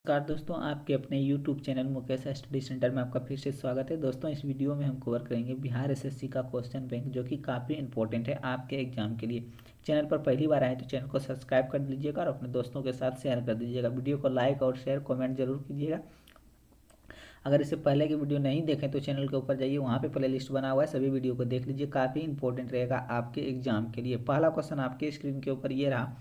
नमस्कार दोस्तों, आपके अपने YouTube channel Mukesh study centre में आपका फिर से स्वागत है। दोस्तों, इस वीडियो में हम कवर करेंगे बिहार एसएससी का क्वेश्चन बैंक, जो कि काफ़ी इंपॉर्टेंट है आपके एग्जाम के लिए। चैनल पर पहली बार आए तो चैनल को सब्सक्राइब कर लीजिएगा और अपने दोस्तों के साथ शेयर कर दीजिएगा। वीडियो को लाइक और शेयर कमेंट जरूर कीजिएगा। अगर इससे पहले की वीडियो नहीं देखें तो चैनल के ऊपर जाइए, वहाँ पे प्ले लिस्ट बना हुआ है, सभी वीडियो को देख लीजिए, काफ़ी इंपॉर्टेंट रहेगा आपके एग्जाम के लिए। पहला क्वेश्चन आपके स्क्रीन के ऊपर ये रहा,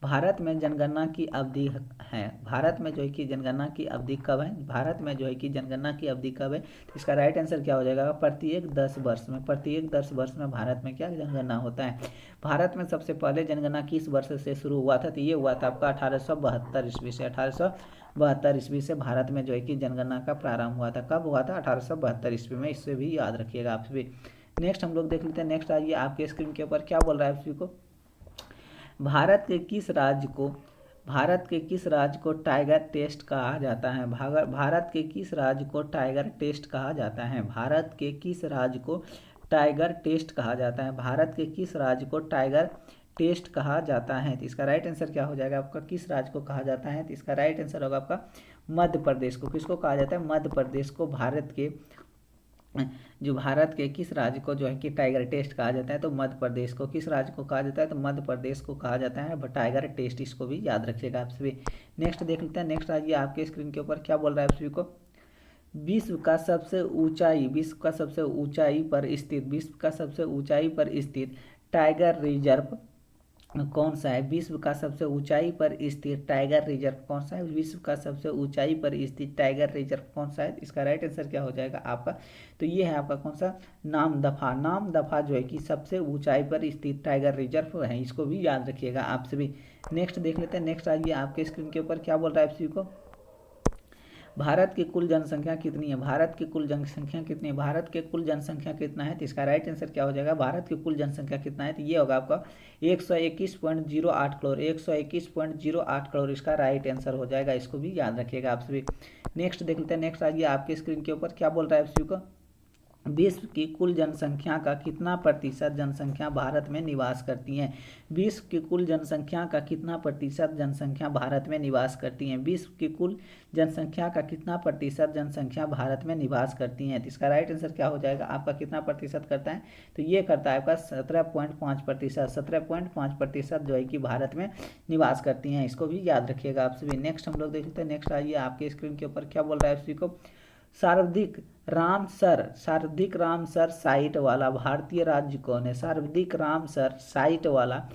भारत में जनगणना की अवधि है। भारत में जो है कि जनगणना की अवधि कब है? भारत में जो है कि जनगणना की अवधि कब है? तो इसका राइट आंसर क्या हो जाएगा? प्रत्येक 10 वर्ष में। प्रत्येक 10 वर्ष में भारत में क्या जनगणना होता है। भारत में सबसे पहले जनगणना किस वर्ष से शुरू हुआ था? तो ये हुआ था आपका 1872 ईस्वी से। 1872 ईस्वी से भारत में जो है कि जनगणना का प्रारंभ हुआ था। कब हुआ था? 1872 ईस्वी में। इससे भी याद रखिएगा आप सभी। नेक्स्ट हम लोग देख लेते हैं। नेक्स्ट आइए, आपके स्क्रीन के ऊपर क्या बोल रहा है आप सभी को, भारत के किस राज्य को टाइगर टेस्ट कहा जाता है? भारत के किस राज्य को टाइगर टेस्ट कहा जाता है? भारत के किस राज्य को टाइगर टेस्ट कहा जाता है? भारत के किस राज्य को टाइगर टेस्ट कहा जाता है? तो इसका राइट आंसर क्या हो जाएगा आपका? किस राज्य को कहा जाता है? तो इसका राइट आंसर होगा आपका मध्य प्रदेश को। किसको कहा जाता है? मध्य प्रदेश को। भारत के किस राज्य को जो है कि टाइगर टेस्ट कहा जाता है? तो मध्य प्रदेश को। किस राज्य को कहा जाता है? तो मध्य प्रदेश को कहा जाता है टाइगर टेस्ट। इसको भी याद रखिएगा आप सभी। नेक्स्ट देख लेते हैं। नेक्स्ट आइए, आपके स्क्रीन के ऊपर क्या बोल रहा है आप सभी को, विश्व का सबसे ऊंचाई पर स्थित टाइगर रिजर्व कौन सा है? विश्व का सबसे ऊंचाई पर स्थित टाइगर रिजर्व कौन सा है? विश्व का सबसे ऊंचाई पर स्थित टाइगर रिजर्व कौन सा है? इसका राइट आंसर क्या हो जाएगा आपका? तो ये है आपका कौन सा? नामदफा जो है कि सबसे ऊंचाई पर स्थित टाइगर रिजर्व है। इसको भी याद रखिएगा आप सभी। नेक्स्ट देख लेते हैं। नेक्स्ट आइए, आपके स्क्रीन के ऊपर क्या बोल रहा है आप सभी को, भारत की कुल जनसंख्या कितनी है? भारत की कुल जनसंख्या कितनी है? भारत के कुल जनसंख्या कितना है? तो इसका राइट आंसर क्या हो जाएगा? भारत की कुल जनसंख्या कितना है? तो ये होगा आपका 121.08 करोड़। 121.08 करोड़ इसका राइट आंसर हो जाएगा। इसको भी याद रखिएगा आप सभी। नेक्स्ट देख लेते हैं। नेक्स्ट आइए, आपके स्क्रीन के ऊपर क्या बोल रहा है आप सभी को, विश्व की कुल जनसंख्या का कितना प्रतिशत जनसंख्या भारत में निवास करती है? विश्व की कुल जनसंख्या का कितना प्रतिशत जनसंख्या भारत में निवास करती है? विश्व की कुल जनसंख्या का कितना प्रतिशत जनसंख्या भारत में निवास करती है? तो इसका राइट आंसर क्या हो जाएगा आपका? कितना प्रतिशत करता है? तो ये करता है आपका 17.5%। 17.5% जो है कि भारत में निवास करती हैं। इसको भी याद रखिएगा आप सभी। नेक्स्ट हम लोग देखते हैं। नेक्स्ट आइए, आपके स्क्रीन के ऊपर क्या बोल रहा है आप सभी को, सर्वाधिक रामसर साइट वाला भारतीय राज्य कौन है? सर्वाधिक रामसर साइट वाला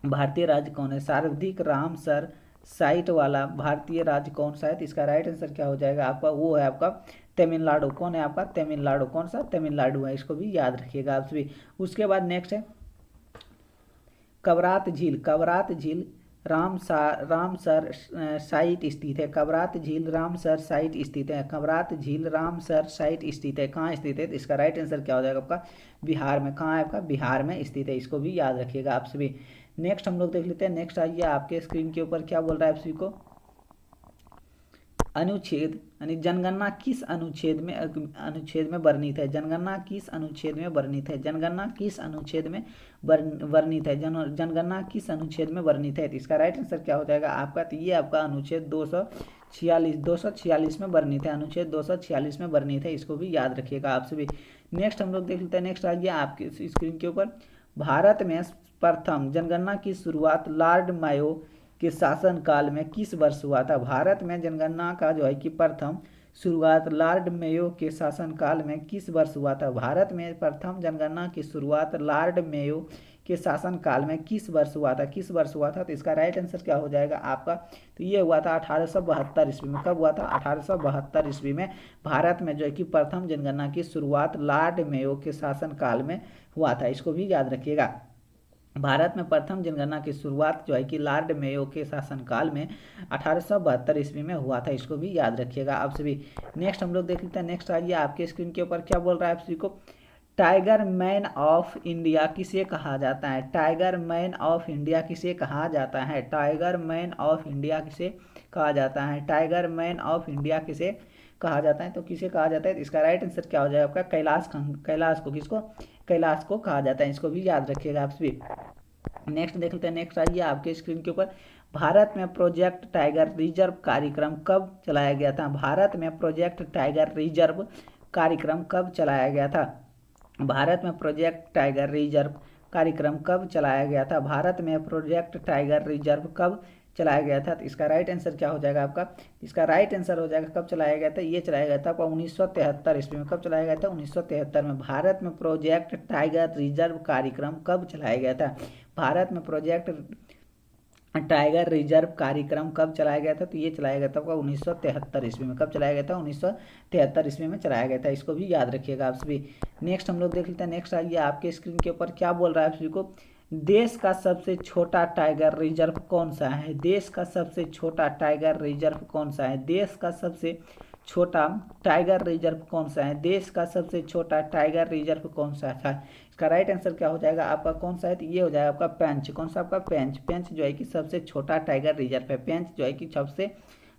भारतीय राज्य कौन है? सर्वाधिक रामसर साइट वाला भारतीय राज्य कौन सा है? तो इसका राइट आंसर क्या हो जाएगा आपका? वो है आपका तमिलनाडु। कौन है आपका? तमिलनाडु। कौन सा? तमिलनाडु है। इसको भी याद रखिएगा आप सभी। उसके बाद नेक्स्ट है कवरात झील रामसर साइट स्थित है। कवरात झील रामसर साइट स्थित है। कवरात झील रामसर साइट स्थित है। कहाँ स्थित है? तो इसका राइट आंसर क्या हो जाएगा आपका? बिहार में। कहाँ है आपका? बिहार में स्थित है। इसको भी याद रखिएगा आप सभी। नेक्स्ट हम लोग देख लेते हैं। नेक्स्ट आइए, आपके स्क्रीन के ऊपर क्या बोल रहा है आप सभी को, अनुच्छेद यानी जनगणना किस अनुच्छेद में वर्णित है? जनगणना किस अनुच्छेद में वर्णित है? जनगणना किस अनुच्छेद में वर्णित है? जनगणना किस अनुच्छेद में वर्णित है? तो इसका राइट आंसर क्या हो जाएगा आपका? तो ये आपका अनुच्छेद 246 में वर्णित है। अनुच्छेद 246 में वर्णित है। इसको भी याद रखिएगा आप सभी। नेक्स्ट हम लोग देख लेते हैं। नेक्स्ट आइए, आपके स्क्रीन के ऊपर, भारत में प्रथम जनगणना की शुरुआत लॉर्ड मायो के शासनकाल में किस वर्ष हुआ था? भारत में जनगणना का जो है कि प्रथम शुरुआत लॉर्ड मेयो के शासनकाल में किस वर्ष हुआ था? भारत में प्रथम जनगणना की शुरुआत लॉर्ड मेयो के शासनकाल में किस वर्ष हुआ था? किस वर्ष हुआ था? तो इसका राइट आंसर क्या हो जाएगा आपका? तो ये हुआ था 1872 ईस्वी में। कब हुआ था? 1872 ईस्वी में भारत में जो है कि प्रथम जनगणना की शुरुआत लॉर्ड मेयो के शासनकाल में हुआ था। इसको भी याद रखिएगा। भारत में प्रथम जनगणना की शुरुआत जो है कि लॉर्ड मेयो के शासनकाल में 1872 ईस्वी में हुआ था। इसको भी याद रखिएगा आप सभी। नेक्स्ट हम लोग देख लेते हैं। नेक्स्ट आइए, आपके स्क्रीन के ऊपर क्या बोल रहा है आप सभी को, टाइगर मैन ऑफ इंडिया किसे कहा जाता है? टाइगर मैन ऑफ इंडिया किसे कहा जाता है? टाइगर मैन ऑफ इंडिया किसे कहा जाता है? टाइगर मैन ऑफ इंडिया किसे कहा जाता है? तो किसे कहा जाता है? इसका राइट आंसर क्या हो जाएगा आपका? कैलाश को। किसको? कैलाश को कहा जाता है। इसको भी याद रखिएगा आप सभी। नेक्स्ट देख लेते हैं। नेक्स्ट आइए, आपके स्क्रीन के ऊपर, भारत में प्रोजेक्ट टाइगर रिजर्व कार्यक्रम कब चलाया गया था? भारत में प्रोजेक्ट टाइगर रिजर्व कार्यक्रम कब चलाया गया था? भारत में प्रोजेक्ट टाइगर रिजर्व कार्यक्रम कब चलाया गया था? भारत में प्रोजेक्ट टाइगर रिजर्व कब चलाया गया था? तो इसका राइट आंसर क्या हो जाएगा आपका? इसका राइट आंसर हो जाएगा कब चलाया गया था? ये चलाया गया था आपका 1973 ईस्वी में। कब चलाया गया था? 1973 में। भारत में प्रोजेक्ट टाइगर रिजर्व कार्यक्रम कब चलाया गया था? भारत में प्रोजेक्ट टाइगर रिजर्व कार्यक्रम कब चलाया गया था? तो ये चलाया गया था आपका 1973 ईस्वी में। कब चलाया गया था? 1973 ईस्वी में चलाया गया था। इसको भी याद रखिएगा आप सभी। नेक्स्ट हम लोग देख लेते हैं। नेक्स्ट आइए, आपके स्क्रीन के ऊपर क्या बोल रहा है आप सभी को? देश का सबसे छोटा टाइगर रिजर्व कौन सा है? देश का सबसे छोटा टाइगर रिजर्व कौन सा है? देश का सबसे छोटा टाइगर रिजर्व कौन सा है? देश का सबसे छोटा टाइगर रिजर्व कौन सा था? इसका राइट आंसर क्या हो जाएगा आपका? कौन सा है? तो ये हो जाएगा आपका पेंच। कौन सा आपका? पेंच। पेंच जो है कि सबसे छोटा टाइगर रिजर्व है। पेंच जो है कि सबसे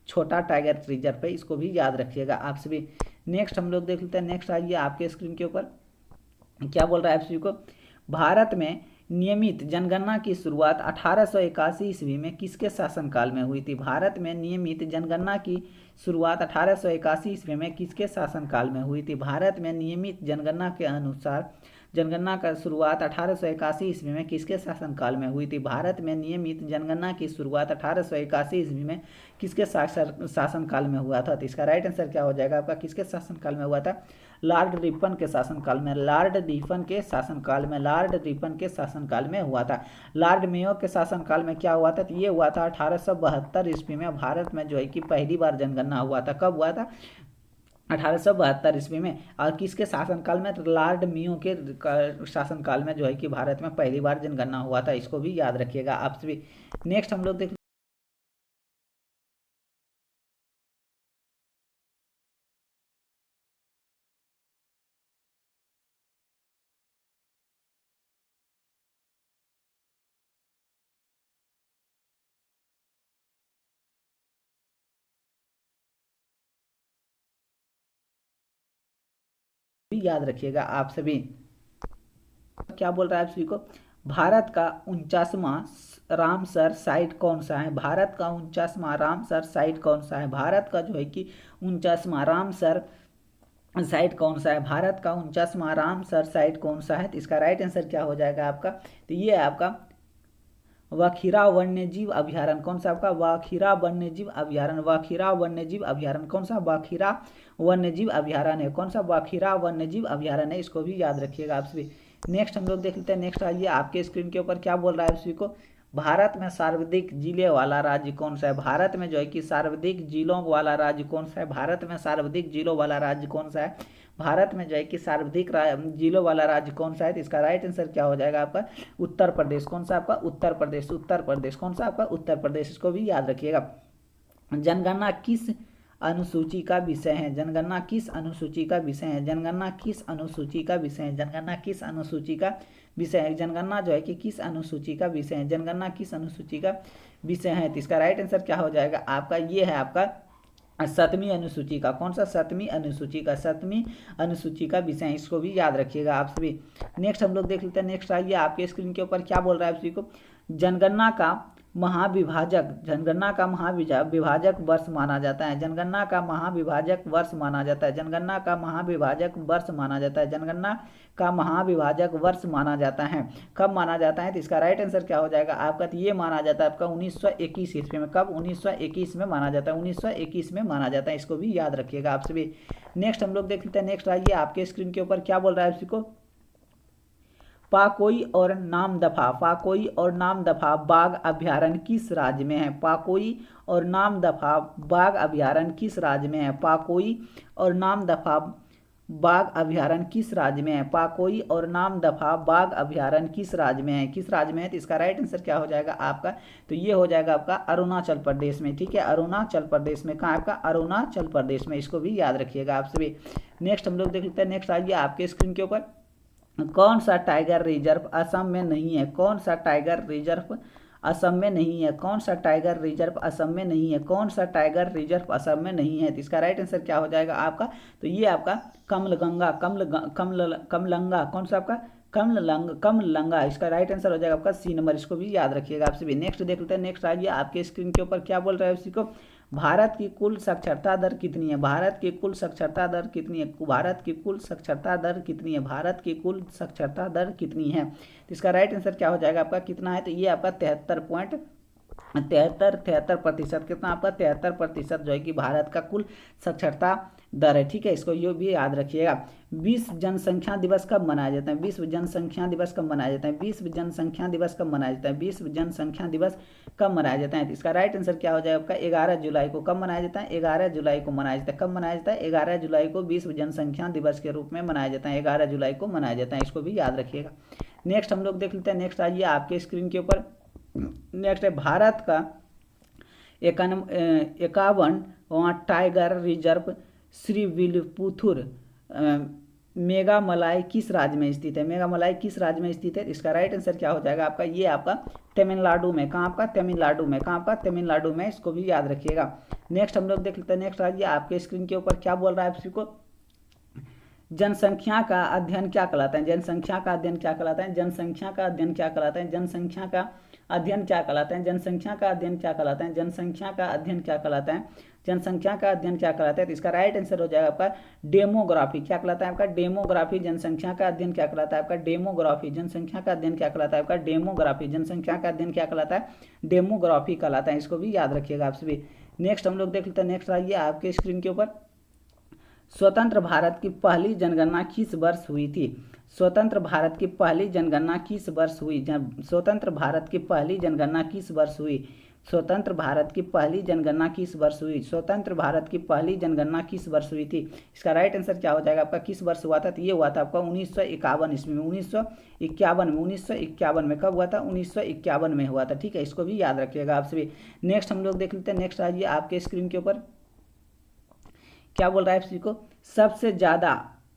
छोटा टाइगर रिजर्व है। इसको भी याद रखिएगा आप सभी। नेक्स्ट हम लोग देख लेते हैं। नेक्स्ट आइए, आपके स्क्रीन के ऊपर क्या बोल रहा है आप सभी को? भारत में नियमित जनगणना की शुरुआत 1881 ईस्वी में किसके शासनकाल में हुई थी? भारत में नियमित जनगणना की शुरुआत 1881 ईस्वी में किसके शासनकाल में हुई थी? भारत में नियमित जनगणना के अनुसार जनगणना का शुरुआत 1881 ईस्वी में किसके शासनकाल में हुई थी? भारत में नियमित जनगणना की शुरुआत 1881 ईस्वी में किसके शासनकाल में हुआ था? तो इसका राइट आंसर क्या हो जाएगा आपका? किसके शासनकाल में हुआ था? लॉर्ड रिपन के शासनकाल में। लॉर्ड रिपन के शासनकाल में। लॉर्ड रिपन के शासनकाल में हुआ था। लॉर्ड मेयो के शासनकाल में क्या हुआ था? तो ये हुआ था 1872 ईस्वी में। भारत में जो है कि पहली बार जनगणना हुआ था। कब हुआ था? 1872 ईस्वी में। और किसके शासनकाल में? लॉर्ड मेयो के शासनकाल में जो है कि भारत में पहली बार जनगणना हुआ था। इसको भी याद रखिएगा आप सभी। नेक्स्ट हम लोग देख भी याद रखिएगा आप सभी। क्या बोल रहा है आप सभी को? भारत का 49वां रामसर साइट कौन सा है? भारत का 49वां रामसर साइट कौन सा है? भारत का जो है कि 49वां रामसर साइट कौन सा है? भारत का 49वां रामसर साइट कौन सा है? तो इसका राइट आंसर क्या हो जाएगा आपका? तो ये है आपका वाखीरा वन्यजीव अभ्यारण्य। कौन सा आपका? वाखीरा वन्यजीव अभ्यारण्य। वाखीरा वन्यजीव अभ्यारण्य कौन सा? वाखीरा वन्यजीव अभ्यारण्य है। कौन सा? वाखीरा वन्यजीव अभ्यारण्य है। इसको भी याद रखिएगा आप सभी। नेक्स्ट हम लोग देख लेते हैं। नेक्स्ट आइए, आपके स्क्रीन के ऊपर क्या बोल रहा है आप सभी को? भारत में सर्वाधिक जिले वाला राज्य कौन सा है? भारत में जो है कि सर्वाधिक जिलों वाला राज्य कौन सा है? भारत में सर्वाधिक जिलों वाला राज्य कौन सा है? भारत में जो है कि सर्वाधिक जिलों वाला राज्य कौन सा है? तो इसका राइट आंसर क्या हो जाएगा आपका? उत्तर प्रदेश। कौन सा आपका? उत्तर प्रदेश। उत्तर प्रदेश। कौन सा आपका? उत्तर प्रदेश। इसको भी याद रखिएगा। जनगणना किस अनुसूची का विषय है? जनगणना किस अनुसूची का विषय है? जनगणना किस अनुसूची का विषय है? जनगणना किस अनुसूची का विषय है? जनगणना जो है कि किस अनुसूची का विषय है? जनगणना किस अनुसूची का विषय है? तो इसका राइट आंसर क्या हो जाएगा आपका? ये है आपका 7वीं अनुसूची का। कौन सा? 7वीं अनुसूची का। 7वीं अनुसूची का विषय है। इसको भी याद रखिएगा आप सभी। नेक्स्ट हम लोग देख लेते हैं। नेक्स्ट आइए, आपके स्क्रीन के ऊपर क्या बोल रहा है आप सभी को? जनगणना का महाविभाजक। जनगणना का महाविभाजक वर्ष माना जाता है। जनगणना का महाविभाजक वर्ष माना जाता है। जनगणना का महाविभाजक वर्ष माना जाता है। जनगणना का महाविभाजक वर्ष माना जाता है। कब माना जाता है? तो इसका राइट आंसर क्या हो जाएगा आपका? तो ये माना जाता है आपका 1921 ईस्वी में। कब? 1921 में माना जाता है। 1921 में माना जाता है। इसको भी याद रखिएगा आप सभी। नेक्स्ट हम लोग देख लेते हैं। नेक्स्ट आइए, आपके स्क्रीन के ऊपर क्या बोल रहा है उसी को? पाकोई और नामदफा। पाकोई और नामदफा बाघ अभ्यारण्य किस राज्य में है? पाकोई और नामदफा बाघ अभ्यारण्य किस राज्य में है? पाकोई और नामदफा बाघ अभ्यारण्य किस राज्य में है? पाकोई और नामदफा बाघ अभ्यारण्य किस राज्य में है? किस राज्य में है? तो इसका राइट आंसर क्या हो जाएगा आपका? तो ये हो जाएगा आपका अरुणाचल प्रदेश में। ठीक है, अरुणाचल प्रदेश में। कहाँ आपका? अरुणाचल प्रदेश में। इसको भी याद रखिएगा आप सभी। नेक्स्ट हम लोग देख लेते हैं। नेक्स्ट आइए, आपके स्क्रीन के ऊपर कौन सा टाइगर रिजर्व असम में नहीं है? कौन सा टाइगर रिजर्व असम में नहीं है? कौन सा टाइगर रिजर्व असम में नहीं है? कौन सा टाइगर रिजर्व असम में नहीं है? तो इसका राइट आंसर क्या हो जाएगा आपका? तो ये आपका कमलगंगा। कमलंगा। कौन सा आपका? कम लंगा, इसका राइट आंसर हो जाएगा आपका सी नंबर, इसको भी याद रखिएगा आप सभी। नेक्स्ट देख लेते हैं, नेक्स्ट आइए आपके स्क्रीन के ऊपर क्या बोल रहा है उसी को, भारत की कुल साक्षरता दर कितनी है, भारत की कुल साक्षरता दर कितनी है, भारत की कुल साक्षरता दर कितनी है, भारत की कुल साक्षरता दर कितनी है। तो इसका राइट आंसर क्या हो जाएगा आपका, कितना है, तो ये आपका 73.73% कितना आपका 73% जो है कि भारत का कुल साक्षरता दर है। ठीक है, इसको ये भी याद रखिएगा। विश्व जनसंख्या दिवस कब मनाया जाता है, विश्व जनसंख्या दिवस कब मनाया जाता है, विश्व जनसंख्या दिवस कब मनाया जाता है, विश्व जनसंख्या दिवस कब मनाया जाता है। तो इसका राइट आंसर क्या हो जाएगा आपका 11 जुलाई को। कब मनाया जाता है, 11 जुलाई को मनाया जाता है। कब मनाया जाता है, 11 जुलाई को विश्व जनसंख्या दिवस के रूप में मनाया जाता है, 11 जुलाई को मनाया जाता है, इसको भी याद रखिएगा। नेक्स्ट हम लोग देख लेते हैं, नेक्स्ट आइए आपके स्क्रीन के ऊपर, नेक्स्ट है भारत का 51वां टाइगर रिजर्व श्रीविल्लिपुतुर मेघामलाई किस राज्य में स्थित है, मेघामलाई किस राज्य में स्थित है। इसका राइट आंसर क्या हो जाएगा आपका, ये आपका तमिलनाडु में, कहाँ आपका तमिलनाडु में, कहाँ आपका तमिलनाडु में, इसको भी याद रखिएगा। नेक्स्ट हम लोग देख लेते हैं, नेक्स्ट आइए आपके स्क्रीन के ऊपर क्या बोल रहा है आपको, जनसंख्या का अध्ययन क्या कहलाता है, जनसंख्या का अध्ययन क्या कहलाता है, जनसंख्या का अध्ययन क्या कहलाता है, जनसंख्या का अध्ययन क्या कहलाता है, जनसंख्या का अध्ययन क्या कहलाता है, जनसंख्या का अध्ययन क्या कहलाता है, जनसंख्या का अध्ययन क्या कहलाता है। तो इसका राइट आंसर हो जाएगा आपका डेमोग्राफी, क्या कहलाता है आपका डेमोग्राफी, जनसंख्या का अध्ययन क्या कहलाता है आपका डेमोग्राफी, जनसंख्या का अध्ययन क्या कहलाता है आपका डेमोग्राफी, जनसंख्या का अध्ययन क्या कहलाता है डेमोग्राफी कहलाता है, इसको भी याद रखिएगा आप सभी। नेक्स्ट हम लोग देख लेते हैं, नेक्स्ट आइए आपके स्क्रीन के ऊपर, स्वतंत्र भारत की पहली जनगणना किस वर्ष हुई थी, स्वतंत्र भारत की पहली जनगणना किस वर्ष हुई, स्वतंत्र भारत की पहली जनगणना किस वर्ष हुई, स्वतंत्र भारत की पहली जनगणना किस वर्ष हुई, स्वतंत्र भारत की पहली जनगणना किस वर्ष हुई थी। इसका राइट आंसर क्या हो जाएगा आपका, किस वर्ष हुआ था, तो ये हुआ था आपका 1951 ईस्वी में, 1951 में कब हुआ था, 1951 में हुआ था। ठीक है, इसको भी याद रखिएगा आप सभी। नेक्स्ट हम लोग देख लेते हैं, नेक्स्ट आइए आपके स्क्रीन के ऊपर क्या बोल रहा है इसी को, सबसे ज्यादा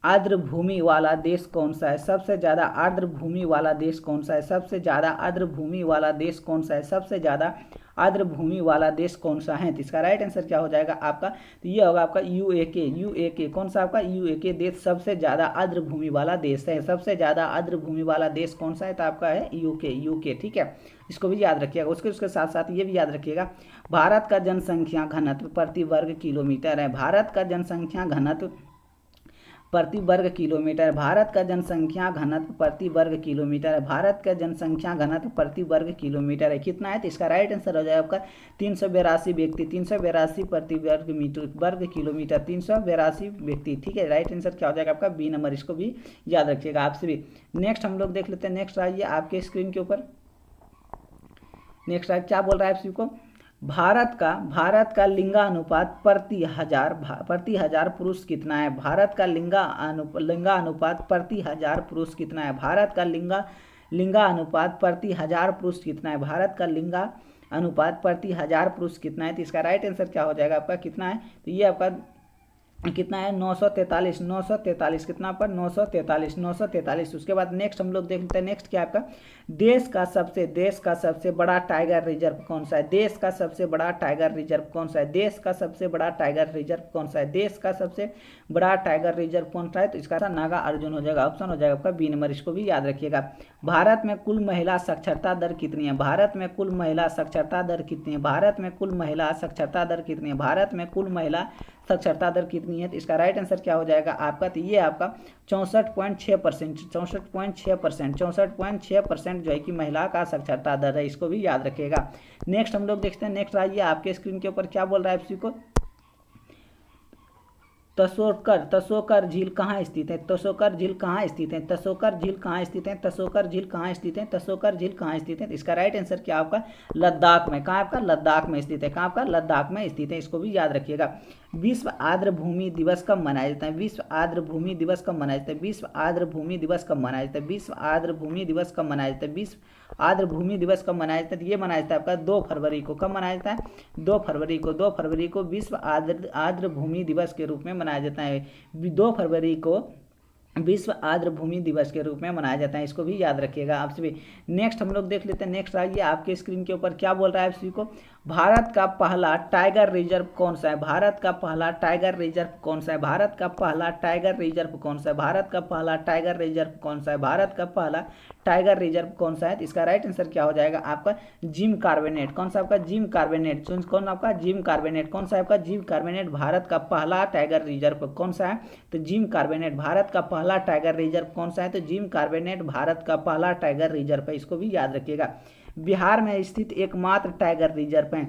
आर्द्र भूमि वाला देश कौन सा है, सबसे ज्यादा आर्द्र भूमि वाला देश कौन सा है, सबसे ज्यादा आर्द्र भूमि वाला देश कौन सा है, सबसे ज्यादा आर्द्र भूमि वाला देश कौन सा है। तो इसका राइट आंसर क्या हो जाएगा आपका, तो ये होगा आपका यूएके, कौन सा आपका यूएके देश सबसे ज्यादा आर्द्र भूमि वाला देश है, सबसे ज्यादा आर्द्र भूमि वाला देश कौन सा है, तो आपका है यूके। ठीक है, इसको भी याद रखिएगा। उसके साथ साथ ये भी याद रखिएगा, भारत का जनसंख्या घनत्व प्रति वर्ग किलोमीटर है, भारत का जनसंख्या घनत्व प्रति वर्ग किलोमीटर, भारत का जनसंख्या घनत्व प्रति वर्ग किलोमीटर है, भारत का जनसंख्या घनत्व प्रति वर्ग किलोमीटर है, कितना है। तो इसका राइट आंसर हो जाएगा आपका 382 व्यक्ति, 382 प्रति वर्ग किलोमीटर, 382 व्यक्ति। ठीक है, राइट आंसर क्या हो जाएगा आपका बी नंबर, इसको भी याद रखिएगा आप सभी। नेक्स्ट हम लोग देख लेते हैं, नेक्स्ट आइए आपके स्क्रीन के ऊपर, नेक्स्ट क्या बोल रहा है आपको, भारत का लिंगानुपात प्रति हजार पुरुष कितना है, भारत का लिंगानुपात प्रति हजार पुरुष कितना है, भारत का लिंगानुपात प्रति हजार पुरुष कितना है, भारत का लिंगानुपात प्रति हजार पुरुष कितना है। तो इसका राइट आंसर क्या हो जाएगा आपका, कितना है, तो ये आपका कितना है 943 कितना पर 943। उसके बाद नेक्स्ट हम लोग देखते हैं, नेक्स्ट क्या आपका, देश का सबसे बड़ा टाइगर रिजर्व कौन सा है, देश का सबसे बड़ा टाइगर रिजर्व कौन सा है, देश का सबसे बड़ा टाइगर रिजर्व कौन सा है, देश का सबसे बड़ा टाइगर रिजर्व कौन सा है। तो इसका नागा अर्जुन हो जाएगा, ऑप्शन हो जाएगा आपका बी नंबर, इसको भी याद रखिएगा। भारत में कुल महिला साक्षरता दर कितनी है, भारत में कुल महिला साक्षरता दर कितनी है, भारत में कुल महिला साक्षरता दर कितनी है, भारत में कुल महिला साक्षरता दर कितनी है। तो इसका राइट आंसर क्या हो जाएगा आपका, तो ये आपका 64.6%, 64.6% जो है कि महिला का साक्षरता दर है, इसको भी याद रखिएगा। नेक्स्ट हम लोग देखते हैं, नेक्स्ट आइए आपके स्क्रीन के ऊपर क्या बोल रहा है इसी को, तसोकर झील कहाँ स्थित है, तसोकर झील कहाँ स्थित है, तसोकर झील कहाँ स्थित है, तसोकर झील कहाँ स्थित है, तसोकर झील कहाँ स्थित है। इसका राइट आंसर क्या आपका लद्दाख में, कहाँ आपका लद्दाख में स्थित है, कहाँ आपका लद्दाख में स्थित है, इसको भी याद रखिएगा। विश्व आर्द्र भूमि दिवस कब मनाया जाता है, विश्व आर्द्र भूमि दिवस कब मनाया जाता है, विश्व आर्द्र भूमि दिवस कब मनाया जाता है, विश्व आर्द्र भूमि दिवस कब मनाया जाता है, विश्व आर्द्र भूमि दिवस कब मनाया जाता है। ये मनाया जाता है आपका 2 फरवरी को, कब मनाया जाता है 2 फरवरी को विश्व आर्द्र भूमि दिवस के रूप में मनाया जाता है, 2 फरवरी को विश्व आर्द्र भूमि दिवस के रूप में मनाया जाता है, इसको भी याद रखिएगा आप सभी। नेक्स्ट हम लोग देख लेते हैं, नेक्स्ट आइए आपके स्क्रीन के ऊपर क्या बोल रहा है आप सभी को, भारत का पहला टाइगर रिजर्व कौन सा है? भारत का पहला टाइगर रिजर्व कौन सा है? भारत का पहला टाइगर रिजर्व कौन सा है? भारत का पहला टाइगर रिजर्व कौन सा है? भारत का पहला टाइगर रिजर्व कौन सा है? तो इसका राइट आंसर क्या हो जाएगा आपका? जिम कार्बेनेट। कौन सा आपका? जिम कार्बेनेट। कौन आपका? जिम कार्बेनेट। कौन सा आपका? जिम कार्बेनेट। भारत का पहला टाइगर रिजर्व कौन सा है? तो जिम कार्बेनेट। भारत का पहला टाइगर रिजर्व कौन सा है? तो जिम कार्बेनेट भारत का पहला टाइगर रिजर्व है, इसको भी याद रखिएगा। बिहार में स्थित एकमात्र टाइगर रिजर्व है,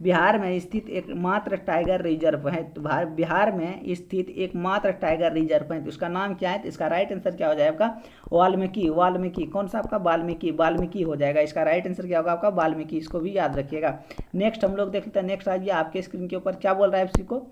बिहार में स्थित एकमात्र टाइगर रिजर्व है, तो बिहार में स्थित एकमात्र टाइगर रिजर्व है, तो उसका नाम क्या है? तो इसका राइट आंसर क्या हो जाएगा आपका? वाल्मीकि। वाल्मीकि। कौन सा आपका? वाल्मीकि। वाल्मीकि हो जाएगा, इसका राइट आंसर क्या होगा आपका? वाल्मीकि, इसको भी याद रखिएगा। नेक्स्ट हम लोग देख लेते हैं। नेक्स्ट आइए आपके स्क्रीन के ऊपर क्या बोल रहा है इसी को?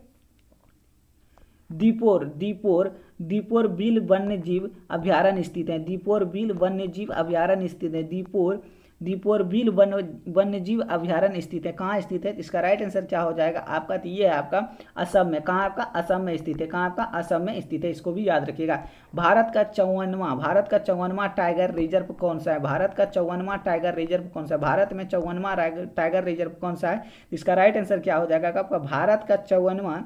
दीपोर। दीपोर। दीपोर बिल वन्य जीव अभ्यारण्य स्थित है। दीपोर बिल वन्य जीव अभ्यारण्य स्थित है। दीपोर दीपोर बिल वन्य जीव अभ्यारण्य स्थित है। कहाँ स्थित है? इसका राइट आंसर क्या हो जाएगा आपका? तो ये है आपका असम में। कहाँ आपका? असम में स्थित है। कहाँ आपका? असम में स्थित है, इसको भी याद रखिएगा। भारत का 54वां टाइगर रिजर्व कौन सा है? भारत का 54वां टाइगर रिजर्व कौन सा है? भारत में 54वां टाइगर रिजर्व कौन सा है? इसका राइट आंसर क्या हो जाएगा आपका? भारत का 54वां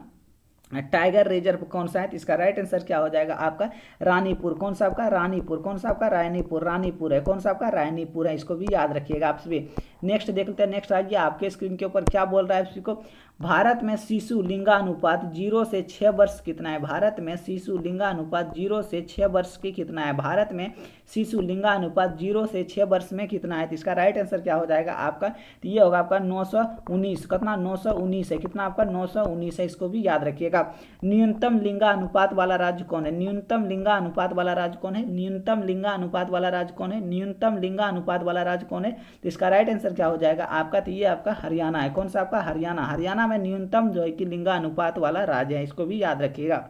टाइगर रिजर्व कौन सा है? तो इसका राइट आंसर क्या हो जाएगा आपका? रानीपुर। कौन सा आपका? रानीपुर। कौन सा आपका? रानीपुर। रानीपुर है। कौन सा आपका? रानीपुर है, इसको भी याद रखिएगा आप सभी। नेक्स्ट देख लेते हैं। नेक्स्ट आइए आपके स्क्रीन के ऊपर क्या बोल रहा है इसी को? भारत में शिशु लिंगानुपात 0 से 6 वर्ष कितना है? भारत में शिशु लिंगानुपात 0 से 6 वर्ष की कितना है? भारत में शिशु लिंगानुपात 0 से 6 वर्ष में कितना है? तो इसका राइट आंसर क्या हो जाएगा आपका? तो ये होगा आपका 919। कितना? 919 है। कितना आपका? 919 है, इसको भी याद रखिएगा। न्यूनतम लिंगानुपात वाला राज्य कौन है? न्यूनतम लिंगानुपात वाला राज्य कौन है? न्यूनतम लिंगानुपात वाला राज्य कौन है? न्यूनतम लिंगानुपात वाला राज्य कौन है? तो इसका राइट आंसर क्या हो जाएगा आपका? तो ये आपका हरियाणा है। कौन सा आपका? हरियाणा। हरियाणा में न्यूनतम जो है कि लिंगानुपात वाला राज्य है, इसको भी याद रखिएगा।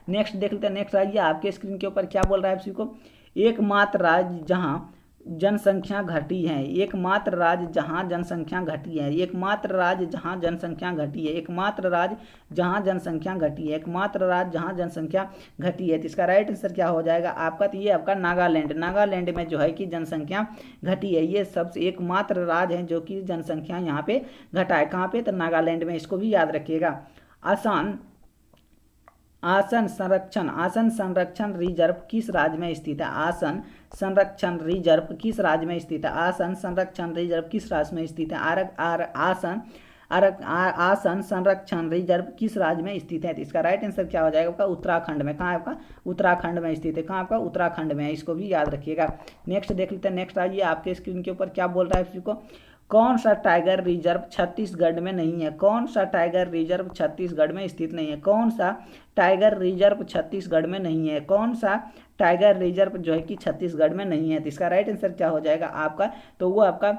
नेक्स्ट देख लेते हैं। नेक्स्ट आइए आपके स्क्रीन के ऊपर क्या बोल रहा है इसी को? एकमात्र राज्य जहां जनसंख्या घटी है। एकमात्र राज्य जहां जनसंख्या घटी है। एकमात्र राज्य जहां जनसंख्या घटी है। एकमात्र राज्य जहां जनसंख्या घटी है। एकमात्र राज्य जहां जनसंख्या घटी है, तो इसका राइट आंसर क्या हो जाएगा आपका? तो ये आपका नागालैंड। नागालैंड में जो है कि जनसंख्या घटी है। ये सबसे एकमात्र राज्य है जो कि जनसंख्या यहाँ पे घटा है। कहाँ पे? तो नागालैंड में, इसको भी याद रखिएगा। आसन संरक्षण रिजर्व किस राज्य में स्थित है? आसन संरक्षण रिजर्व किस राज्य में स्थित है? आसन संरक्षण रिजर्व किस राज्य में स्थित है? आसन संरक्षण रिजर्व किस राज्य में स्थित है? तो इसका राइट आंसर क्या हो जाएगा आपका? उत्तराखंड में। कहाँ है आपका? उत्तराखंड में स्थित है। कहाँ आपका? उत्तराखंड में है, इसको भी याद रखिएगा। नेक्स्ट देख लेते हैं। नेक्स्ट आइए आपके स्क्रीन के ऊपर क्या बोल रहा है इसको? कौन सा टाइगर रिजर्व छत्तीसगढ़ में नहीं है? कौन सा टाइगर रिजर्व छत्तीसगढ़ में स्थित नहीं है? कौन सा टाइगर रिजर्व छत्तीसगढ़ में नहीं है? कौन सा टाइगर रिजर्व जो है कि छत्तीसगढ़ में नहीं है? तो इसका राइट आंसर क्या हो जाएगा आपका? तो वो आपका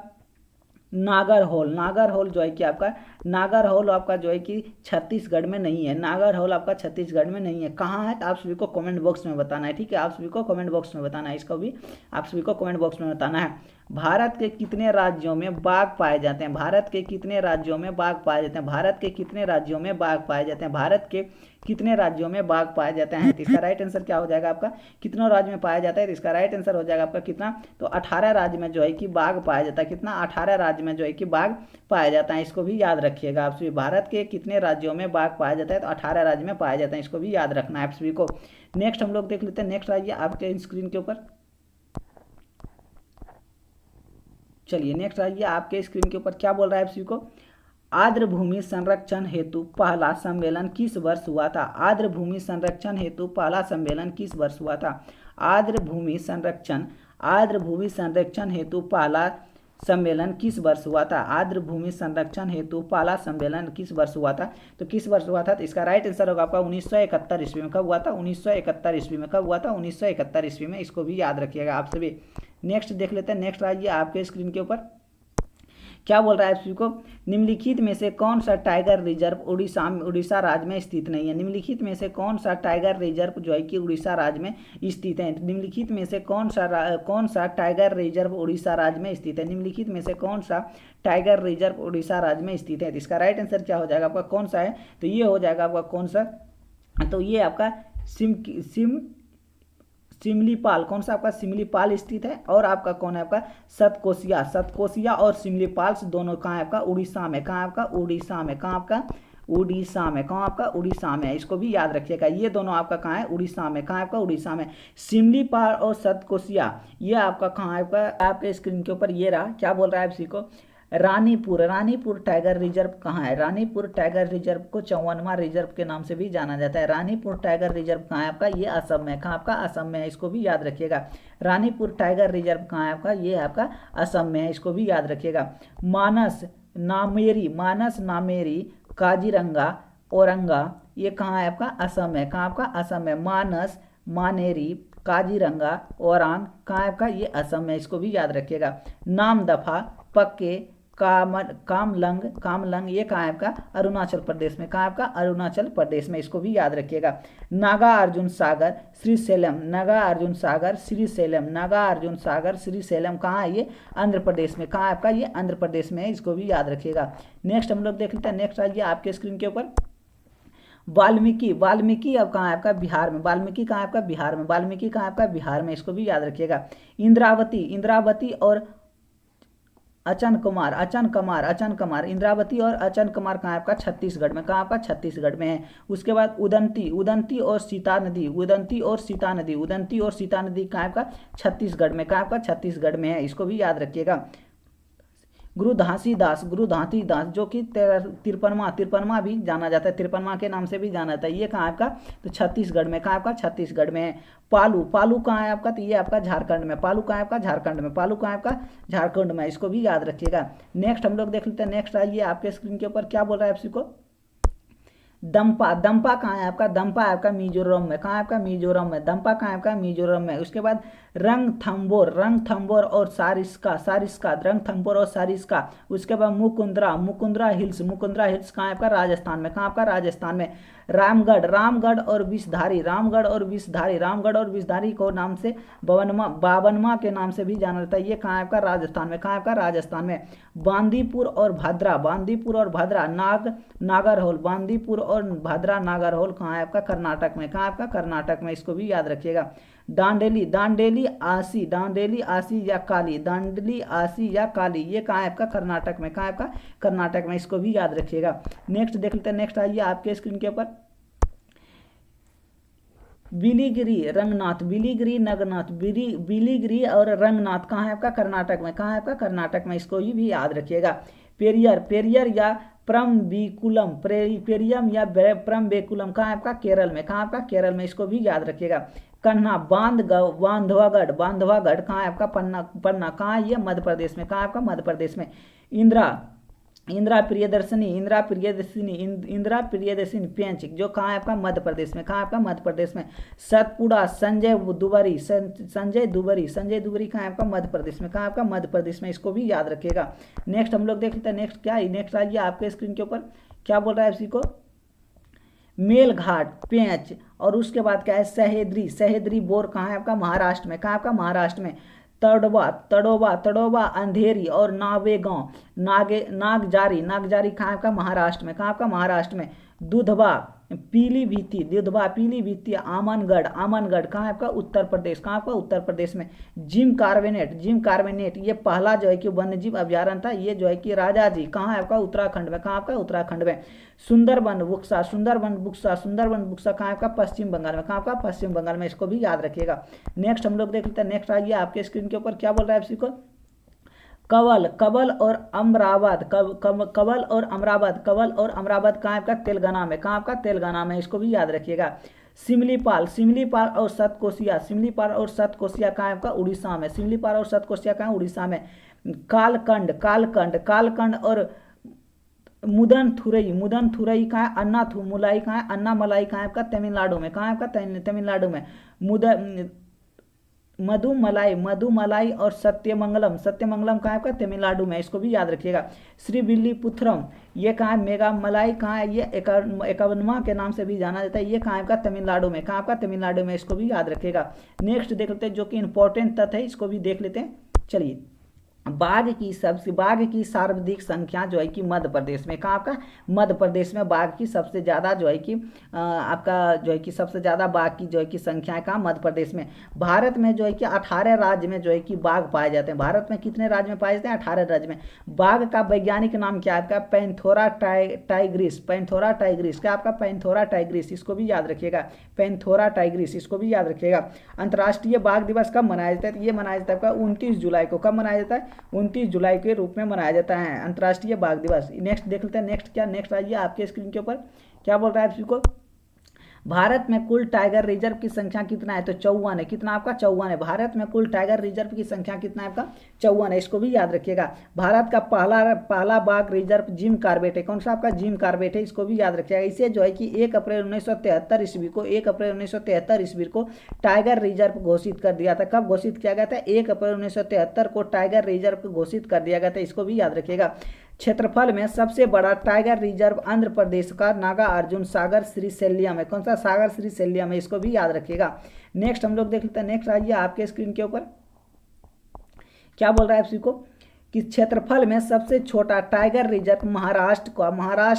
नागरहोल। नागरहोल जो है कि आपका नागरहोल आपका जो है कि छत्तीसगढ़ में नहीं है। नागरहोल आपका छत्तीसगढ़ में नहीं है। कहाँ है? तो आप सभी को कमेंट बॉक्स में बताना है, ठीक है? आप सभी को कमेंट बॉक्स में बताना है, इसको भी आप सभी को कमेंट बॉक्स में बताना है। भारत के कितने राज्यों में बाघ पाए जाते हैं? भारत के कितने राज्यों में बाघ पाए जाते हैं? भारत के कितने राज्यों में बाघ पाए जाते हैं? भारत के कितने राज्यों में बाघ पाए जाते हैं? तो इसका राइट आंसर क्या हो जाएगा आपका? कितनों राज्य में पाया जाता है? तो इसका राइट आंसर हो जाएगा आपका कितना? तो 18 राज्य में जो है कि बाघ पाया जाता है। कितना? 18 राज्य में जो है कि बाघ पाया जाता है, इसको भी याद रखिएगा आप सभी। भारत के कितने राज्यों में बाघ पाया जाता है? तो 18 राज्य में पाया जाता है, इसको भी याद रखना है आप सभी को। नेक्स्ट हम लोग देख लेते हैं। नेक्स्ट आइए आपके स्क्रीन के ऊपर। चलिए नेक्स्ट आइए आपके स्क्रीन के ऊपर क्या बोल रहा है आप सभी को? आर्द्र भूमि संरक्षण हेतु पहला सम्मेलन किस वर्ष हुआ था? आर्द्र भूमि संरक्षण हेतु पहला सम्मेलन किस वर्ष हुआ था? आर्द्र भूमि संरक्षण हेतु पहला सम्मेलन किस वर्ष हुआ था? आर्द्र भूमि संरक्षण हेतु पहला सम्मेलन किस वर्ष हुआ था? तो किस वर्ष हुआ था? तो इसका राइट आंसर होगा आपका 1971 ईस्वी में। कब हुआ था? 1971 ईस्वी में। कब हुआ था? 1971 ईस्वी में, इसको भी याद रखिएगा आप सभी। नेक्स्ट देख लेते हैं। नेक्स्ट आइए आपके स्क्रीन के ऊपर क्या बोल रहा है सभी को? निम्नलिखित में से कौन सा टाइगर रिजर्व उड़ीसा राज्य में स्थित नहीं है? निम्नलिखित में से कौन सा टाइगर रिजर्व जो है कि उड़ीसा राज्य में स्थित है? निम्नलिखित में से कौन सा टाइगर रिजर्व उड़ीसा राज्य में स्थित है? निम्नलिखित में से कौन सा टाइगर रिजर्व उड़ीसा राज्य में स्थित है? इसका राइट आंसर क्या हो जाएगा आपका? कौन सा है? तो ये हो जाएगा आपका कौन सा? तो ये आपका सिमलीपाल कौन सा आपका सिमलीपाल स्थित है, और आपका कौन है आपका सतकोसिया, सतकोसिया और सिमलीपाल दोनों कहाँ है आपका उड़ीसा में, कहाँ आपका उड़ीसा में, कहाँ आपका उड़ीसा में, कहाँ आपका उड़ीसा में, इसको भी याद रखिएगा। ये दोनों आपका कहाँ है उड़ीसा में, कहाँ आपका उड़ीसा में। सिमलीपाल और सतकोसिया ये आपका कहाँ है आपका, आपके स्क्रीन के ऊपर ये रहा, क्या बोल रहा है इसी को, रानीपुर, रानीपुर टाइगर रिजर्व कहाँ है, रानीपुर टाइगर रिजर्व को 54वां रिजर्व के नाम से भी जाना जाता है। रानीपुर टाइगर रिजर्व कहाँ है आपका, ये असम में, कहाँ आपका असम में है, इसको भी याद रखिएगा। रानीपुर टाइगर रिजर्व कहाँ है आपका, ये आपका असम में है, इसको भी याद रखिएगा। मानस नामेरी, मानस नामेरी काजीरंगा औरंगा ये कहाँ है आपका असम है, कहाँ आपका असम है। मानस मानेरी काजीरंगा औरंग कहाँ है आपका, ये असम में, इसको भी याद रखिएगा। नामदफा पक्के कामलंग, कामलंग ये कहाँ है आपका अरुणाचल प्रदेश में, कहाँ आपका अरुणाचल प्रदेश में, इसको भी याद रखिएगा। नागा अर्जुन सागर श्रीशैलम, नागा अर्जुन सागर श्रीशैलम, नागा अर्जुन सागर श्रीशैलम कहाँ है, ये आंध्र प्रदेश में, कहाँ आपका ये आंध्र प्रदेश में है, इसको भी याद रखिएगा। नेक्स्ट हम लोग देख लेते हैं, नेक्स्ट आइए आपके स्क्रीन के ऊपर वाल्मीकि, वाल्मीकि अब कहाँ है आपका बिहार में, वाल्मीकि कहाँ है आपका बिहार में, वाल्मीकि कहाँ है आपका बिहार में, इसको भी याद रखिएगा। इंद्रावती, इंद्रावती और अचन कुमार, अचन कुमार, अचन कुमार, इंद्रावती और अचन कुमार कहाँ आपका छत्तीसगढ़ में, कहाँ आपका छत्तीसगढ़ में है। उसके बाद उदंती, उदंती और सीता नदी, उदंती और सीता नदी, उदंती और सीता नदी कहाँ आपका छत्तीसगढ़ में, कहाँ आपका छत्तीसगढ़ में है, इसको भी याद रखिएगा। गुरु घासीदास, गुरु घासीदास जो कि 53वां भी जाना जाता है, 53वां के नाम से भी जाना जाता है, ये कहाँ आपका तो छत्तीसगढ़ में, कहाँ आपका छत्तीसगढ़ में है। पालू, पालू कहाँ है आपका, तो ये आपका झारखंड में, पालू कहाँ है आपका झारखंड में, पालू कहाँ है आपका झारखंड में, इसको भी याद रखिएगा। नेक्स्ट हम लोग देख लेते हैं, नेक्स्ट आइए आपके स्क्रीन के ऊपर क्या बोल रहा है आपसी को, दंपा, दंपा कहाँ है आपका, दंपा है आपका मिजोरम में, कहाँ है आपका मिजोरम में, दंपा कहाँ है आपका मिजोरम में। उसके बाद रंगथंबोर, रंगथंबोर और सारिस्का, सारिस्का, रंगथंबोर और सारिस्का। उसके बाद मुकुंदरा, मुकुंदरा हिल्स, मुकुंदरा हिल्स कहाँ है आपका राजस्थान में, कहाँ आपका राजस्थान में। रामगढ़, रामगढ़ और विषधारी, रामगढ़ और विषधारी, रामगढ़ और विषधारी को नाम से बावनमा के नाम से भी जाना जाता है, ये कहाँ है आपका राजस्थान में, कहाँ है आपका राजस्थान में। बांदीपुर और भद्रा, बांदीपुर और भद्रा नागरहोल, बांदीपुर और भद्रा नागरहोल कहाँ है आपका कर्नाटक में, कहाँ आपका कर्नाटक में, इसको भी याद रखिएगा। दांडेली, दांडेली आसी, दांडेली आसी या काली, दांडेली आसी या काली ये कहाँ है आपका कर्नाटक में, कहाँ आपका कर्नाटक में, इसको भी याद रखिएगा। नेक्स्ट देख लेते हैं, नेक्स्ट आइए आपके स्क्रीन के ऊपर बिलीगिरी रंगनाथ, बिलीगिरी नगनाथ, बिलीगिरी और रंगनाथ कहाँ है आपका कर्नाटक में, कहाँ है आपका कर्नाटक में, इसको भी याद रखिएगा। पेरियर, पेरियर या प्रम्बिकुलम, पेरियम या प्रम्बिकुलम कहाँ है आपका केरल में, कहाँ आपका केरल में, इसको भी याद रखिएगा। कन्हा, बांधवागढ़, बांधवागढ़ कहाँ है आपका पन्ना, पन्ना कहाँ है ये मध्य प्रदेश में, कहाँ आपका मध्य प्रदेश में। इंदिरा, इंदिरा प्रियदर्शनी, इंदिरा प्रियदर्शनी, इंदिरा प्रियदर्शनी पेंच जो कहाँ है आपका मध्य प्रदेश में, कहाँ आपका मध्य प्रदेश में। सतपुड़ा, संजय दुबरी, संजय दुबरी, संजय दुबरी कहाँ है आपका मध्य प्रदेश में, कहाँ आपका मध्य प्रदेश में, इसको भी याद रखिएगा। नेक्स्ट हम लोग देख लेते हैं, नेक्स्ट क्या है, नेक्स्ट आइए आपके स्क्रीन के ऊपर क्या बोल रहा है इसी को, मेलघाट, पेंच और उसके बाद क्या है सहेद्री, सहेद्री बोर कहाँ है आपका महाराष्ट्र में, कहाँ आपका महाराष्ट्र में। तड़ोबा, तड़ोबा, तड़ोबा अंधेरी और नावेगांव, नागजारी, नागजारी कहाँ आपका महाराष्ट्र में, कहाँ आपका महाराष्ट्र में। दुधवा, पीलीभीती, दुधवा पीलीभीती, आमनगढ़, आमनगढ़ कहाँ आपका उत्तर प्रदेश, कहाँ आपका उत्तर प्रदेश में। जिम कार्बेनेट, जिम कार्बेनेट ये पहला जो है कि वन्यजीव अभ्यारण्य था, ये जो है कि राजाजी कहाँ है आपका उत्तराखंड में, कहाँ आपका उत्तराखंड में। सुंदरबन बुक्सा, सुंदरबन बुक्सा, सुंदरबन बुक्सा कहाँ आपका पश्चिम बंगाल में, कहाँ आपका पश्चिम बंगाल में, इसको भी याद रखिएगा। नेक्स्ट हम लोग देख लेते हैं, नेक्स्ट आइए आपके स्क्रीन के ऊपर क्या बोल रहा है इसी को, कवल, कबल और अमरावद, कबल और अमरावद, कबल और अमरावद कहाँ आपका तेलंगाना में, कहाँ आपका तेलंगाना में, इसको भी याद रखिएगा। सिमलीपाल, सिमलीपाल और सतकोसिया, सिमलीपाल और सतकोसिया कहाँ आपका उड़ीसा में, सिमलीपाल और सतकोसिया कहाँ उड़ीसा में। कालकंड, कालकंड, कालकंड और मुदन थुरई, मुदन थुरई कहाँ है, अन्ना मुलाई कहाँ है, अन्ना मलाई कहाँ है आपका तमिलनाडु में, कहाँ आपका तमिलनाडु में। मधुमलाई, मधुमलाई और सत्यमंगलम, सत्यमंगलम कहाँ है आपका तमिलनाडु में, इसको भी याद रखिएगा। श्रीविल्लीपुत्रम ये कहाँ है, मेघामलाई कहाँ है, ये 51वां के नाम से भी जाना जाता है, ये कहाँ आपका तमिलनाडु में, कहाँ आपका तमिलनाडु में, इसको भी याद रखिएगा। नेक्स्ट देख लेते हैं जो कि इंपॉर्टेंट तथ्य है, इसको भी देख लेते हैं। चलिए बाघ की सर्वाधिक संख्या जो है कि मध्य प्रदेश में, कहाँ आपका मध्य प्रदेश में बाघ की सबसे ज़्यादा जो है कि आपका जो है कि सबसे ज़्यादा बाघ की जो है कि संख्या है कहाँ मध्य प्रदेश में। भारत में जो है कि 18 राज्य में जो है कि बाघ पाए जाते हैं। भारत में कितने राज्य में पाए जाते हैं? 18 राज्य में। बाघ का वैज्ञानिक नाम क्या है आपका? पैंथोरा टाइग्रिस। पैंथोरा टाइग्रिस क्या आपका? पैंथोरा टाइग्रिस, इसको भी याद रखिएगा। पैंथोरा टाइग्रिस, इसको भी याद रखिएगा। अंतर्राष्ट्रीय बाघ दिवस कब मनाया जाता है? तो ये मनाया जाता है आपका 29 जुलाई को। कब मनाया जाता है? 29 जुलाई के रूप में मनाया जाता है अंतर्राष्ट्रीय बाघ दिवस। नेक्स्ट देख लेते हैं, नेक्स्ट क्या, नेक्स्ट आइए आपके स्क्रीन के ऊपर क्या बोल रहा है आपको। भारत में कुल टाइगर रिजर्व की संख्या कितना है? तो 54 है। कितना आपका? 54 है। भारत में कुल टाइगर रिजर्व की संख्या कितना है आपका? 54 है, इसको भी याद रखिएगा। भारत का पहला बाघ रिजर्व जिम कॉर्बेट है। कौन सा आपका? जिम कॉर्बेट है, इसको भी याद रखिएगा। इसे जो है कि 1 अप्रैल 1973 ईस्वी को 1 अप्रैल 1973 ईस्वी को टाइगर रिजर्व घोषित कर दिया था। कब घोषित किया गया था? 1 अप्रैल 1973 को टाइगर रिजर्व घोषित कर दिया गया था, इसको भी याद रखिएगा। क्षेत्रफल में सबसे बड़ा टाइगर रिजर्व आंध्र प्रदेश का नागा अर्जुन सागर श्रीशैल्यम है। कौन सा? सागर श्रीशैल्यम है, इसको भी याद रखिएगा। नेक्स्ट हम लोग देख लेते हैं, नेक्स्ट आइए आपके स्क्रीन के ऊपर क्या बोल रहा है आपसी को कि क्षेत्रफल में सबसे छोटा टाइगर रिजर्व महाराष्ट्र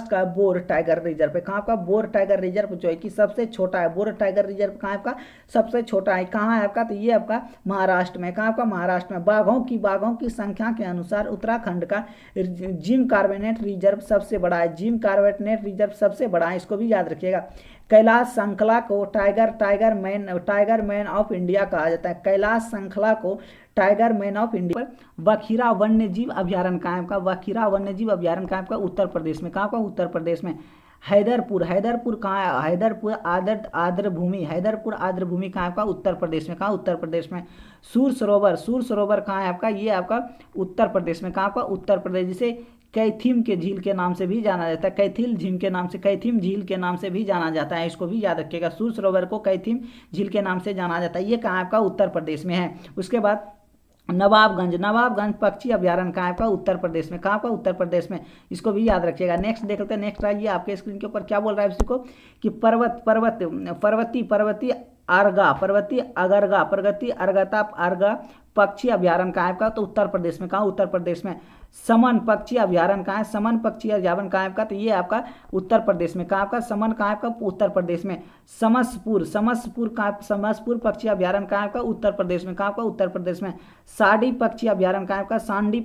का बोर टाइगर रिजर्व है। कहाँ का? बोर टाइगर रिजर्व जो है कि सबसे छोटा है। बोर टाइगर रिजर्व कहाँ है आपका? सबसे छोटा है। कहाँ है आपका? तो ये आपका महाराष्ट्र में। कहाँ आपका? महाराष्ट्र में। बाघों की संख्या के अनुसार उत्तराखंड का जिम कॉर्बेट रिजर्व सबसे बड़ा है। जिम कॉर्बेट रिजर्व सबसे बड़ा है, इसको भी याद रखिएगा। कैलाश श्रृंखला को टाइगर मैन ऑफ इंडिया कहा जाता है। कैलाश श्रृंखला को टाइगर मैन ऑफ इंडिया। वखीरा वन्य जीव अभ्यारण्य कहाँ है आपका? वखीरा वन्य जीव अभ्यारण्य कहाँ आपका? उत्तर प्रदेश में। कहाँ का? उत्तर प्रदेश में। हैदरपुर कहाँ है? हैदरपुर आर्द्र भूमि कहाँ है आपका? उत्तर प्रदेश में। कहाँ? उत्तर प्रदेश में। सूर सरोवर कहाँ है आपका? ये आपका उत्तर प्रदेश में। कहाँ आपका? उत्तर प्रदेश, जिसे कैथीम के झील के नाम से भी जाना जाता है। कैथीम झील के नाम से भी जाना जाता है, इसको भी याद रखिएगा। सूर सरोवर को कैथीम झील के नाम से जाना जाता है। ये कहाँ आपका? उत्तर प्रदेश में है। उसके बाद नवाबगंज पक्षी अभ्यारण्य कहाँ आपका? उत्तर प्रदेश में। कहाँ का? उत्तर प्रदेश में, इसको भी याद रखिएगा। नेक्स्ट देख लेते हैं, नेक्स्ट आइए आपके स्क्रीन के ऊपर क्या बोल रहा है इसको कि पर्वती अर्गा पक्षी अभ्यारण्य कहाँ आपका? तो उत्तर प्रदेश में। कहाँ? उत्तर प्रदेश में। समन पक्षी अभ्यारण्य कहाँ है? समन पक्षी अभ्यारण्य कहाँ आपका? तो ये आपका उत्तर प्रदेश में। कहाँ आपका? समन कहाँ आपका? उत्तर प्रदेश में। समसपुर पक्षी अभ्यारण्य कहाँ आपका? उत्तर प्रदेश में। कहाँ आपका? उत्तर प्रदेश में। सांडी पक्षी अभ्यारण्य कहाँ आपका? सांडी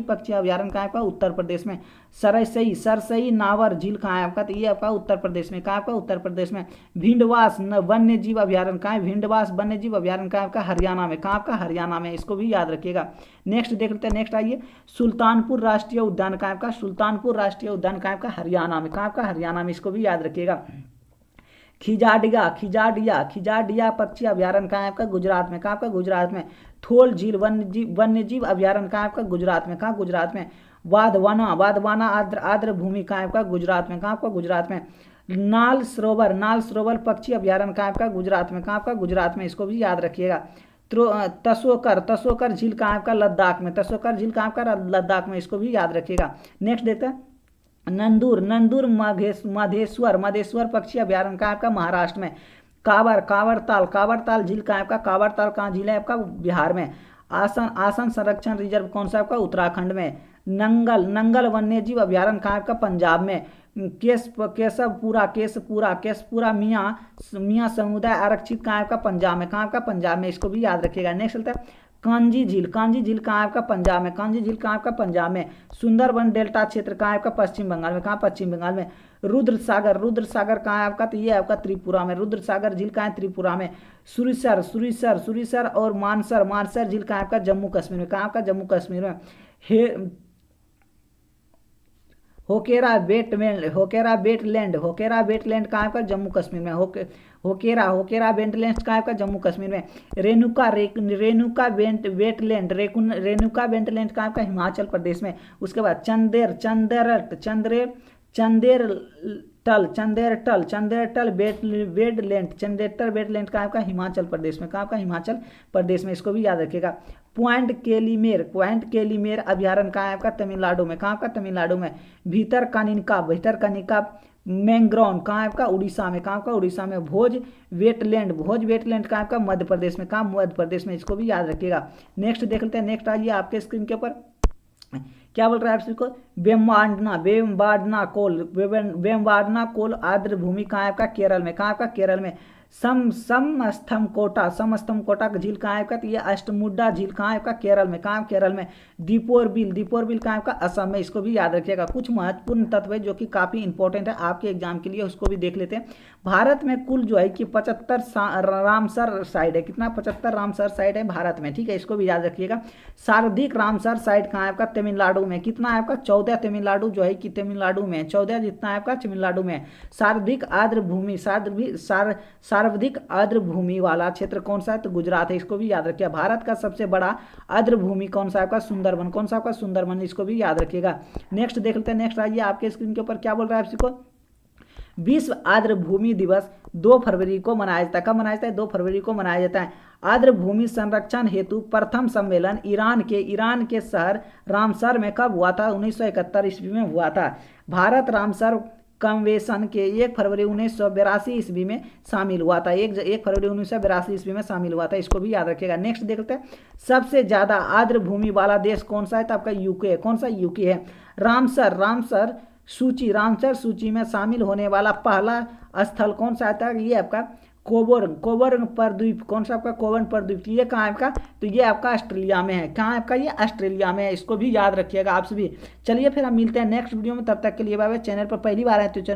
पक्षी अभ्यारण्य कहाँ आपका? उत्तर प्रदेश में। सरसई नावर झील कहाँ है आपका? तो ये आपका उत्तर प्रदेश में। कहाँ आपका? उत्तर प्रदेश में। भिंडवास वन्य जीव अभ्यारण्य कहाँ है? भिंडवास वन्य जीव अभ्यारण्य कहाँ आपका? हरियाणा में। कहाँ आपका? हरियाणा में, इसको भी याद रखिएगा। नेक्स्ट देख लेते हैं, नेक्स्ट आइए। सुल्तानपुर राष्ट्रीय उद्यान कहाँ आपका? सुल्तानपुर राष्ट्रीय उद्यान कहाँ आपका? हरियाणा में। कहाँ आपका? हरियाणा में, इसको भी याद रखिएगा। खिजाडिया पक्षी अभ्यारण्य कहाँ है आपका? गुजरात में। कहाँ आपका? गुजरात में। थोल झील वन्य जीव अभ्यारण्य कहाँ आपका? गुजरात में। कहाँ? गुजरात में। वाधवाना आर्द्र भूमि कहाँ आपका? गुजरात में। कहाँ आपका? गुजरात में। नाल सरोवर पक्षी अभ्यारण्य कहाँ आपका? गुजरात में। कहाँ आपका? गुजरात में, इसको भी याद रखिएगा। तसोकर झील कहाँ आपका? लद्दाख में। तसोकर झील कहाँ आपका? लद्दाख में, इसको भी याद रखिएगा। नेक्स्ट देखते हैं, नंदूर मधेश्वर पक्षी अभ्यारण्य कहाँ आपका? महाराष्ट्र में। कांवरताल झील कहाँ आपका? कांवरताल कहाँ झील है आपका? बिहार में। आसन संरक्षण रिजर्व कौन सा आपका? उत्तराखंड में। नंगल वन्य जीव अभ्यारण्य कहाँ आपका? पंजाब में। केशपुरा मियाँ समुदाय आरक्षित कहाँ आपका? पंजाब में। कहाँ आपका? पंजाब में, इसको भी याद रखिएगा। नेक्स्ट चलता है, कांजी झील कहाँ आपका? पंजाब में। कांजी झील कहाँ आपका? पंजाब में। सुंदरबन डेल्टा क्षेत्र कहाँ आपका? पश्चिम बंगाल में। कहाँ? पश्चिम बंगाल में। रुद्र सागर कहाँ है आपका? तो ये आपका त्रिपुरा में। रुद्र सागर झील कहाँ है? त्रिपुरा में। सुरिसर और मानसर झील कहाँ आपका? जम्मू कश्मीर में। कहाँ आपका? जम्मू कश्मीर में। होकेरा वेटलैंड कहाँ आपका? जम्मू कश्मीर में। होकेरा वेटलैंड कहाँ आपका? जम्मू कश्मीर में। रेणुका वेटलैंड कहाँ आपका? हिमाचल प्रदेश में। उसके बाद चंदेरटल वेटलैंड कहाँ आपका? हिमाचल प्रदेश में। कहाँ आपका? हिमाचल प्रदेश में, इसको भी याद रखिएगा। पॉइंट केलीमेर अभ्यारण्य कहाँ है आपका? तमिलनाडु में। कहाँ आपका? तमिलनाडु में। भितरकनिका मैंग्रोव कहाँ है आपका, उड़ीसा में, कहाँ आपका, उड़ीसा में। भोज वेटलैंड कहाँ आपका, मध्य प्रदेश में, कहाँ, मध्य प्रदेश में, इसको भी याद रखिएगा। नेक्स्ट देख लेते हैं, नेक्स्ट आइए आपके स्क्रीन के ऊपर क्या बोल रहा है आपको, वेम्बाडना कोल आर्द्र भूमि कहाँ है आपका, केरल में, कहाँ आपका, केरल में। समस्थम कोटा झील कहाँ है आपका, तो ये अष्टमुड्डा झील कहाँ है आपका, केरल में, कहाँ, केरल में। दीपोर बिल कहाँ है आपका, असम में, इसको भी याद रखिएगा। कुछ महत्वपूर्ण तत्व है जो कि काफ़ी इंपॉर्टेंट है आपके एग्जाम के लिए, उसको भी देख लेते हैं। भारत में कुल जो है कि 75 रामसर साइट है, कितना, 75 रामसर साइट है भारत में, ठीक है, इसको भी याद रखिएगा। सर्वाधिक रामसर साइट कहाँ है आपका, तमिलनाडु में, कितना है आपका, 14 तमिलनाडु जो है कि तमिलनाडु में 14 जितना है आपका तमिलनाडु में। सर्वाधिक आर्द्र भूमि सर्वाधिक आर्द्र भूमि वाला क्षेत्र कौन सा है, तो गुजरात है, इसको भी याद रखिएगा। भारत का सबसे बड़ा आर्द्र भूमि कौन सा है आपका, सुंदरबन, कौन सा आपका, सुंदरबन, इसको भी याद रखिएगा। नेक्स्ट देख लेते हैं, नेक्स्ट आइए आपके स्क्रीन के ऊपर क्या बोल रहा है आपको, विश्व आर्द्र भूमि दिवस 2 फरवरी को मनाया जाता है, कब मनाया जाता है, 2 फरवरी को मनाया जाता है। आर्द्र भूमि संरक्षण हेतु प्रथम सम्मेलन ईरान के शहर रामसर में कब हुआ था, 1971 ईस्वी में हुआ था। भारत रामसर कन्वेंशन के 1 फरवरी 1982 ईस्वी में शामिल हुआ था, 1 फरवरी 1982 ईस्वी में शामिल हुआ था, इसको भी याद रखिएगा। नेक्स्ट देखते हैं, सबसे ज़्यादा आर्द्र भूमि वाला देश कौन सा है, तो आपका यूके है, कौन सा, यूके है। रामसर सूची में शामिल होने वाला पहला स्थल कौन सा आता है, ये आपका कोबर्न प्रद्वीप, कौन सा आपका, कोबर्न प्रद्वीप, ये कहाँ है आपका, तो ये आपका ऑस्ट्रेलिया में है, कहाँ है आपका, ये ऑस्ट्रेलिया में है, इसको भी याद रखिएगा आप सभी। चलिए फिर हम मिलते हैं नेक्स्ट वीडियो में, तब तक के लिए बाय बाय। चैनल पर पहली बार आए तो चैनल